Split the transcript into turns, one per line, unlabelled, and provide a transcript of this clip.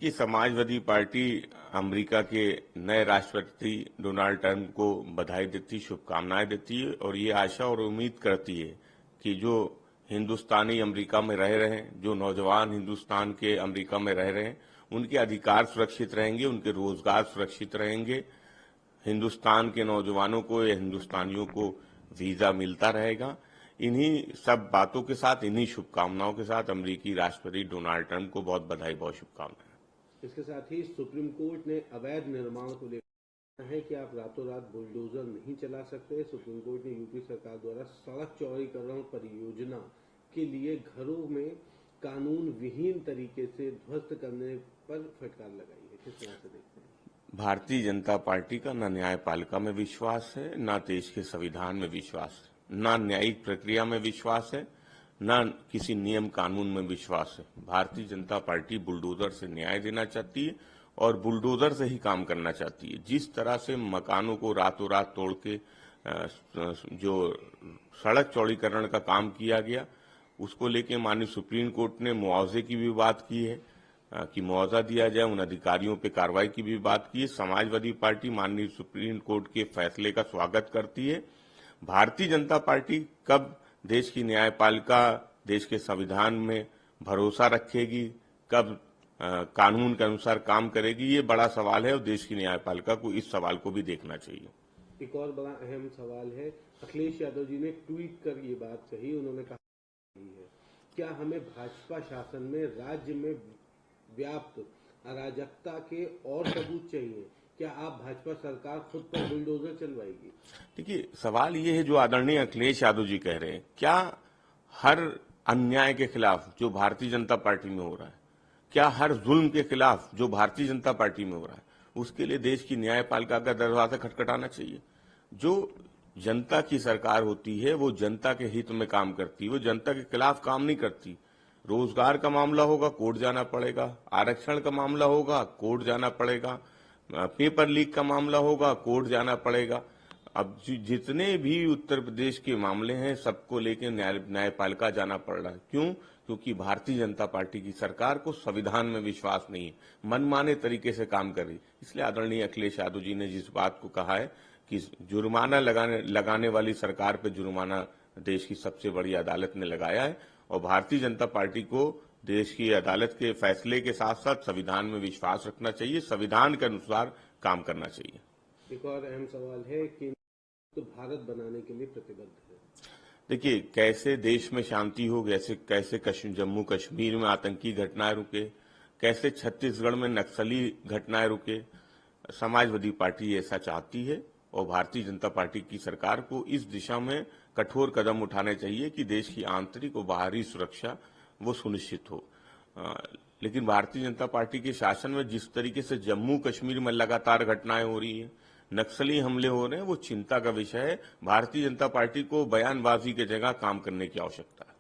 देखिए, Samajwadi party America के नए राष्ट्रपति डोनाल्ड ट्रंप को बधाई देती, शुभकामनाएं देती है और ये आशा और उम्मीद करती है कि जो हिंदुस्तानी अमेरिका में रह रहे हैं, जो नौजवान हिंदुस्तान के अमेरिका में रह रहे हैं, उनके अधिकार सुरक्षित रहेंगे, उनके रोजगार सुरक्षित रहेंगे। हिंदुस्तान के नौजवानों को या हिंदुस्तानियों को वीजा मिलता रहेगा। इन्हीं सब बातों के साथ, इन्हीं शुभकामनाओं के साथ अमेरिकी राष्ट्रपति डोनाल्ड ट्रंप को बहुत बधाई, बहुत शुभकामनाएं।
इसके साथ ही सुप्रीम कोर्ट ने अवैध निर्माण को लेकर है कि आप रातों रात बुलडोजर नहीं चला सकते। सुप्रीम कोर्ट ने यूपी सरकार द्वारा सड़क चौड़ीकरण परियोजना के लिए घरों में कानून विहीन तरीके से ध्वस्त करने पर फटकार लगाई है। किस तरह से देखते हैं?
भारतीय जनता पार्टी का न न्यायपालिका में विश्वास है, न देश के संविधान में विश्वास है, न न्यायिक प्रक्रिया में विश्वास है, न किसी नियम कानून में विश्वास है। भारतीय जनता पार्टी बुलडोजर से न्याय देना चाहती है और बुलडोजर से ही काम करना चाहती है। जिस तरह से मकानों को रातों रात तोड़ के जो सड़क चौड़ीकरण का काम किया गया, उसको लेके माननीय सुप्रीम कोर्ट ने मुआवजे की भी बात की है कि मुआवजा दिया जाए, उन अधिकारियों पे कार्रवाई की भी बात की है। समाजवादी पार्टी माननीय सुप्रीम कोर्ट के फैसले का स्वागत करती है। भारतीय जनता पार्टी कब देश की न्यायपालिका, देश के संविधान में भरोसा रखेगी, कब कानून के अनुसार काम करेगी, ये बड़ा सवाल है और देश की न्यायपालिका को इस सवाल को भी देखना चाहिए।
एक और बड़ा अहम सवाल है, अखिलेश यादव जी ने ट्वीट कर ये बात कही। उन्होंने कहा है, क्या हमें भाजपा शासन में राज्य में व्याप्त अराजकता के और सबूत चाहिए? क्या आप भाजपा सरकार खुद पर बुलडोजर चलवाएगी?
देखिए, सवाल ये है जो आदरणीय अखिलेश यादव जी कह रहे हैं, क्या हर अन्याय के खिलाफ जो भारतीय जनता पार्टी में हो रहा है, क्या हर जुल्म के खिलाफ जो भारतीय जनता पार्टी में हो रहा है, उसके लिए देश की न्यायपालिका का दरवाजा खटखटाना चाहिए? जो जनता की सरकार होती है वो जनता के हित में काम करती है, वो जनता के खिलाफ काम नहीं करती। रोजगार का मामला होगा, कोर्ट जाना पड़ेगा। आरक्षण का मामला होगा, कोर्ट जाना पड़ेगा। पेपर लीक का मामला होगा, कोर्ट जाना पड़ेगा। अब जितने भी उत्तर प्रदेश के मामले हैं, सबको लेकर न्यायपालिका जाना पड़ रहा है। क्यों? क्योंकि भारतीय जनता पार्टी की सरकार को संविधान में विश्वास नहीं है, मनमाने तरीके से काम कर रही। इसलिए आदरणीय अखिलेश यादव जी ने जिस बात को कहा है कि जुर्माना लगाने वाली सरकार पर जुर्माना देश की सबसे बड़ी अदालत ने लगाया है और भारतीय जनता पार्टी को देश की अदालत के फैसले के साथ साथ संविधान में विश्वास रखना चाहिए, संविधान के अनुसार काम करना चाहिए।
एक और अहम सवाल है कि तो भारत बनाने के लिए प्रतिबद्ध है।
देखिए, कैसे देश में शांति हो, कैसे जम्मू कश्मीर में आतंकी घटनाएं रुके, कैसे छत्तीसगढ़ में नक्सली घटनाएं रुके, समाजवादी पार्टी ऐसा चाहती है और भारतीय जनता पार्टी की सरकार को इस दिशा में कठोर कदम उठाने चाहिए कि देश की आंतरिक और बाहरी सुरक्षा वो सुनिश्चित हो। लेकिन भारतीय जनता पार्टी के शासन में जिस तरीके से जम्मू कश्मीर में लगातार घटनाएं हो रही है, नक्सली हमले हो रहे हैं, वो चिंता का विषय है। भारतीय जनता पार्टी को बयानबाजी की जगह काम करने की आवश्यकता है।